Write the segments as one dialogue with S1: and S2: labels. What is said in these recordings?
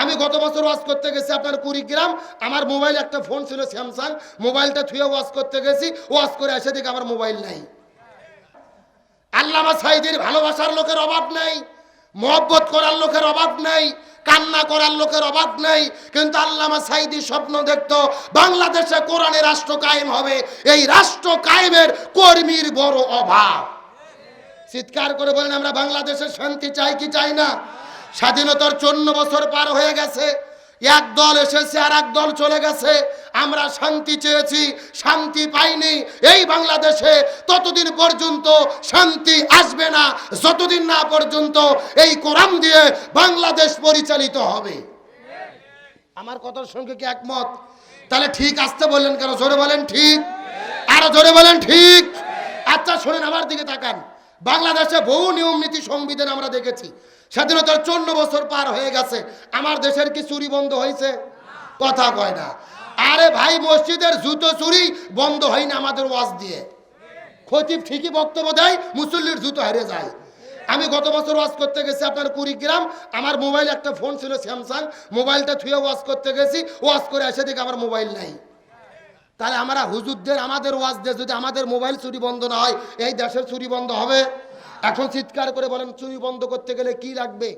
S1: আমি গত বছর ওয়াজ করতে গেছি আপনার কুড়িগ্রাম। আমার মোবাইল একটা ফোন ছিল স্যামসাং, মোবাইলটা থুয়ে ওয়াজ করতে গেছি, ওয়াজ করে এসে দেখি আমার মোবাইল নাই। আল্লামা সাঈদীর ভালোবাসার লোকের অভাব নাই, মহব্বত করার লোকের অভাব নাই, কান্না করার লোকের অভাব নাই, কিন্তু আল্লামা সাঈদী স্বপ্ন দেখতো বাংলাদেশে কোরআনের রাষ্ট্র কায়েম হবে। এই রাষ্ট্র কায়েমের কর্মীর বড় অভাব। চিৎকার করে বলেন আমরা বাংলাদেশে শান্তি চাই কি চাই না? স্বাধীনতার 54 বছর পার হয়ে গেছে, এক দল এসেছে আর এক দল চলে গেছে। আমরা শান্তি চেয়েছি, শান্তি পাইনি। এই বাংলাদেশে ততদিন পর্যন্ত শান্তি আসবে না যতদিন না পর্যন্ত এই কোরআন দিয়ে বাংলাদেশ পরিচালিত হবে। আমার কথার সঙ্গে কি একমত? তাহলে ঠিক আসতে বললেন কেন? জোরে বলেন ঠিক, আরো জোরে বলেন ঠিক। আচ্ছা শোনেন, আমার দিকে তাকান। বাংলাদেশে বহু নিয়ম নীতি সংবিধান আমরা দেখেছি। স্বাধীনতার 54 বছর পার হয়ে গেছে, আমার দেশের কি চুরি বন্ধ হয়েছে? কথা কয় না। আরে ভাই, মসজিদের জুতো চুরি বন্ধ হয় না আমাদের ওয়াজ দিয়ে। খতিব ঠিকই বক্তব্য দেয়, মুসল্লির জুতো হারিয়ে যায়। আমি গত বছর ওয়াজ করতে গেছি আপনার কুড়িগ্রাম। আমার মোবাইল একটা ফোন ছিল স্যামসাং, মোবাইলটা থুয়ে ওয়াজ করতে গেছি, ওয়াজ করে এসে দেখি আমার মোবাইল নাই। তাহলে আমরা হুজুরদের আমাদের ওয়াজ দিয়ে যদি আমাদের মোবাইল চুরি বন্ধ না হয়, এই দেশের চুরি বন্ধ হবে? এখন চিৎকার করে বলেন, চুরি বন্ধ করতে গেলে কি লাগবে?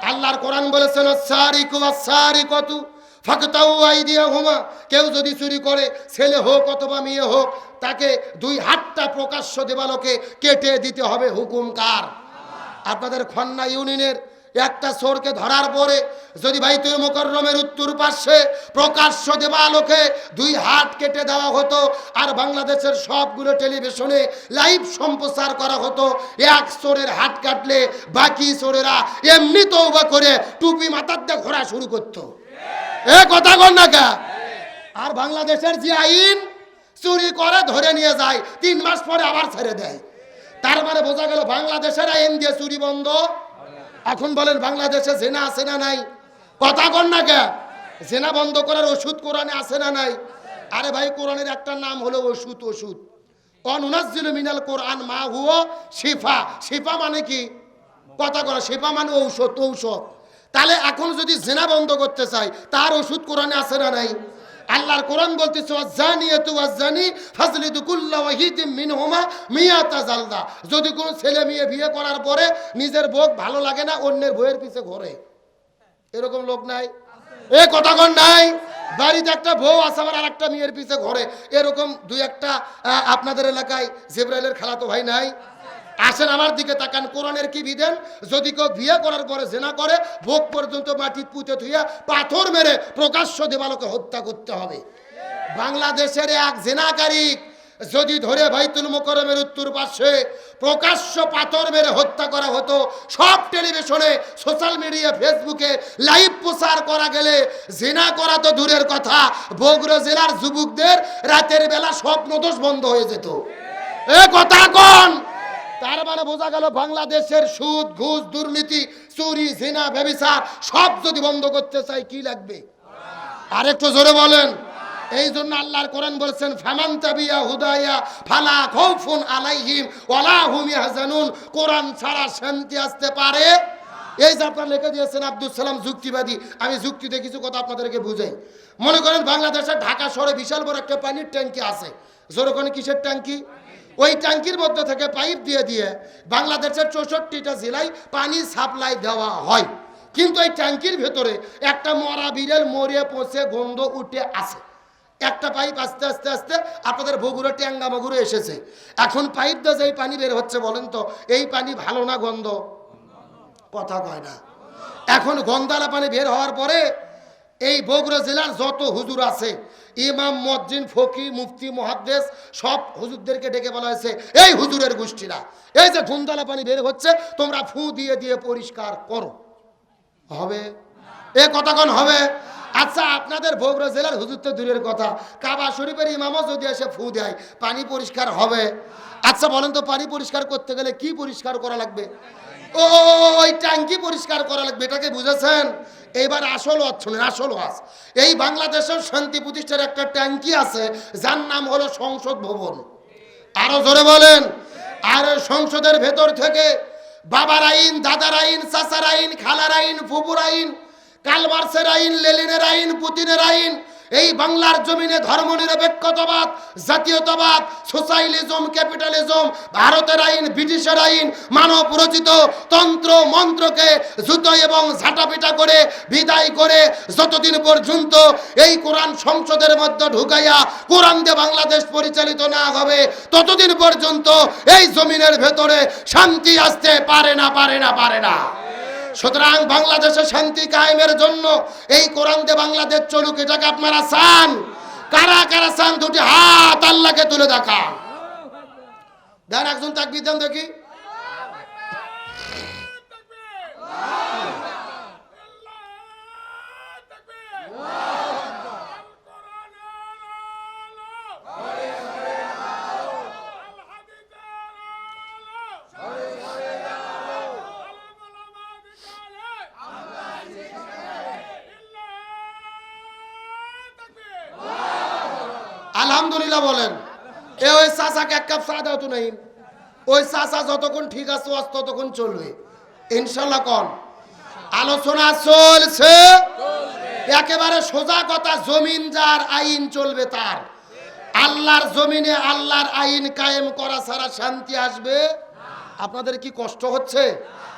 S1: আল্লাহর কোরআন বলেছেন আস-সারিকু ওয়াস-সারিকাতু ফাকতাউ আইদিয়াহুমা। কেউ যদি চুরি করে, ছেলে হোক অথবা মেয়ে হোক, তাকে 2 হাতটা প্রকাশ্য দেবালোকে কেটে দিতে হবে। হুকুম কার? আপনাদের খন্না ইউনিয়নের একটা চোরকে ধরার পরে যদি বাইতুল মুকাররমের উত্তর পাশে প্রকাশ্য দেবালোকে 2 হাত কেটে দেওয়া হতো, আর বাংলাদেশের সবগুলো টেলিভিশনে লাইভ সম্প্রচার করা হতো, এক চোরের হাত কাটলে বাকি চোরেরা এমনি তওবা করে টুপি মাথার দিয়ে ঘোরা শুরু করতো। এ কথা কন না কে? আর বাংলাদেশের যে আইন, চুরি করে ধরে নিয়ে যায়, 3 মাস পরে আবার ছেড়ে দেয়। তার মানে বোঝা গেল বাংলাদেশের আইন দিয়ে চুরি বন্ধ। এখন বলেন বাংলাদেশে জেনা আছে না নাই? কথা কন না কে? জেনা বন্ধ করার ওষুধ কোরআনে আছে না নাই? আরে ভাই, কোরআনের একটা নাম হলো ওষুধ। ওষুধ অনুনাজ্জিলু মিনাল কোরআন মা হুয়া শিফা। শিফা মানে কি? কথা করা, শিফা মানে ঔষধ, ঔষধ। তাহলে এখন যদি জেনা বন্ধ করতে চাই, তার ওষুধ কোরআনে আছে না নাই? আল্লাহর কোরআন বলতেছে ওয়াজ্জানিয়াতু ওয়াজ্জানি ফাজলিদু কুল্লা ওয়াহিদিম মিনহুমা মিয়াতা জালদা। যদি কোনো ছেলে মেয়ে বিয়ে করার পরে নিজের বউ ভালো লাগে না, অন্যের বউয়ের পিছে ঘোরে, এরকম লোক নাই? এ কথা কোন নাই? বাড়িতে একটা বউ আছে, আবার আরেকটা মেয়ের পিছে ঘোরে, এরকম 2-1টা আপনাদের এলাকায় জিবরাইলের খালাতো ভাই নাই? আসেন আমার দিকে তাকান, কোরআনের কি বিধান? যদি কেউ বিয়ে করার পরে জেনা করে, ভোগ পর্যন্ত মাটির পুঁতে থুইয়া পাথর মেরে প্রকাশ্য দেবালোকে হত্যা করতে হবে। বাংলাদেশের এক জেনাকারী যদি ধরে বাইতুল মুকাররমের উত্তর পাশে প্রকাশ্য পাথর মেরে হত্যা করা হতো, সব টেলিভিশনে, সোশ্যাল মিডিয়া, ফেসবুকে লাইভ প্রচার করা গেলে জেনা করা তো দূরের কথা, বগুড়া জেলার যুবকদের রাতের বেলা স্বপ্নদোষ বন্ধ হয়ে যেত। এ কথা কোন? তার মানে বোঝা গেল বাংলাদেশের সুদ, ঘুষ, দুর্নীতি, চুরি, জিনা, ব্যভিচার সব যদি বন্ধ করতে চাই কি লাগবে? আরেকটু জোরে বলেন। এই জন্য আল্লাহর কোরআন বলেছেন ফামান তাবিয়া হুদায়া ফালা খাউফুন আলাইহিম ওয়ালা হুম ইয়াহজানুন। কোরআন ছাড়া শান্তি আসতে পারে? এই যে আপনারা লিখে দিয়েছেন আব্দুল সালাম যুক্তিবাদী, আমি যুক্তিতে কিছু কথা আপনাদেরকে বুঝাই। মনে করেন বাংলাদেশের ঢাকা শহরে বিশাল বড় একটা পানির ট্যাঙ্কি আছে। জোরে কোন কিসের ট্যাঙ্কি? ওই ট্যাঙ্কির মধ্যে থেকে পাইপ দিয়ে দিয়ে বাংলাদেশের 64টা জেলায় পানি সাপ্লাই দেওয়া হয়। কিন্তু এই ট্যাঙ্কির ভেতরে একটা মরা বিড়াল মরে পচে গন্ধ উঠে আছে। একটা পাইপ আস্তে আস্তে আস্তে আপনাদের বগুড়া ট্যাঙ্গা বগুড়ে এসেছে। এখন পাইপ দিয়ে যে পানি বের হচ্ছে, বলেন তো এই পানি ভালো না গন্ধ? কথা কয় না। এখন গন্ধালা পানি বের হওয়ার পরে এই বগুড়া জেলার যত হুজুর আছে, ইমাম, মুয়াজ্জিন, ফকি, মুফতি, মুহাদ্দিস, সব হুজুরদেরকে ডেকে বলা হয়েছে, এই হুজুরের গোষ্ঠীরা, এই যে গন্ধালা পানি বের হচ্ছে, তোমরা ফু দিয়ে দিয়ে পরিষ্কার করো। হবে? এ কথা কোন হবে? আচ্ছা, আপনাদের বগুড়া জেলার হুজুর তো দূরের কথা, কাবা শরীফের ইমামও যদি এসে ফু দেয়, পানি পরিষ্কার হবে? আচ্ছা বলেন তো, পানি পরিষ্কার করতে গেলে কি পরিষ্কার করা লাগবে? ওই ট্যাঙ্কি পরিষ্কার করা লাগবে। এটাকে বুঝেছেন? এইবার আসল অর্থনীতি, আসল ওয়াজ। এই বাংলাদেশের শান্তি প্রতিষ্ঠার একটা ট্যাঙ্কি আছে, যার নাম হলো সংসদ ভবন। আরো জোরে বলেন। আর সংসদের ভেতর থেকে বাবার আইন, দাদার আইন, চাচার আইন, খালার আইন, ফুপুর আইন, কার্ল মার্ক্সের আইন, লেনিনের আইন, পুতিনের আইন, এই বাংলার জমিনে ধর্মনিরপেক্ষতাবাদ, জাতীয়তাবাদ, সোশ্যালিজম, ক্যাপিটালিজম, ভারতের আইন, ব্রিটিশের আইন, মানব রচিত তন্ত্র মন্ত্রকে জুতো এবং ঝাঁটাপিটা করে বিদায় করে যতদিন পর্যন্ত এই কোরআন সংসদের মধ্যে ঢুকাইয়া কোরআন দিয়ে বাংলাদেশ পরিচালিত না হবে, ততদিন পর্যন্ত এই জমিনের ভেতরে শান্তি আসতে পারে না, পারে না, পারে না। সুতরাং বাংলাদেশে শান্তি কায়েমের জন্য এই কোরআন দিয়ে বাংলাদেশ চলুক, এটাকে আপনারা চান? কারা কারা চান? দুটি হাত আল্লাহকে তুলে দেখান। দেন একজন তাকবীর দেন দেখি। আলহামদুলিল্লাহ বলেন। ওই চাচাকে এক কাপ চা দাও তো নাই। ওই চাচা যতক্ষণ ঠিক আছে ততক্ষণ চলবে ইনশাল্লাহ। কোন আলোচনা চলছে একেবারে সোজা কথা, জমিন যার আইন চলবে তার। আল্লাহর জমিনে আল্লাহর আইন কায়েম করা ছাড়া শান্তি আসবে? আপনাদের কি কষ্ট হচ্ছে?